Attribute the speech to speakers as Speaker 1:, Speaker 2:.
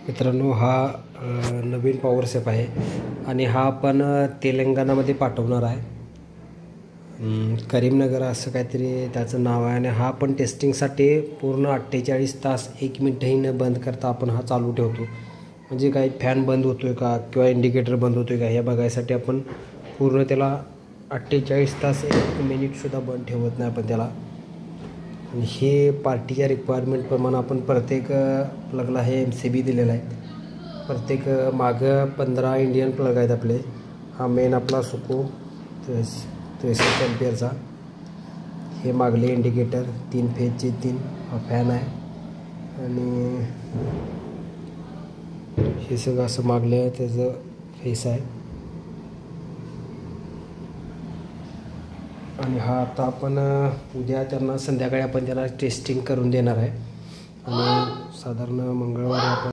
Speaker 1: मित्रांनो, हा नवीन power safe आहे आणि हा आपण तेलंगणामध्ये पाठवणार आहे. करीमनगर असं काहीतरी त्याचं नाव आहे. आणि हा आपण टेस्टिंगसाठी पूर्ण 48 तास 1 मिनटही न बंद करता आपण हा चालू ठेवतो. म्हणजे काही फॅन बंद होतो आहे का किंवा इंडिकेटर बंद होतो आहे का हे बघायसाठी आपण पूर्ण त्याला 48 तास 1 मिनिटसुद्धा बंद ठेवत नाही आपण त्याला. आणि हे पार्टीच्या रिक्वायरमेंटप्रमाणे आपण प्रत्येक प्लगला हे MCB दिलेला आहे. प्रत्येक मागं 15 इंडियन प्लग आहेत आपले. हा मेन आपला सुको 63 एम्पियरचा. हे मागले इंडिकेटर 3 फेजचे 3. हा फॅन आहे आणि हे सगळं असं मागलं त्याचं फेस आहे. आणि हा आता आपण उद्या त्यांना संध्याकाळी आपण त्याला टेस्टिंग करून देणार आहे. आणि साधारण मंगळवारी आपण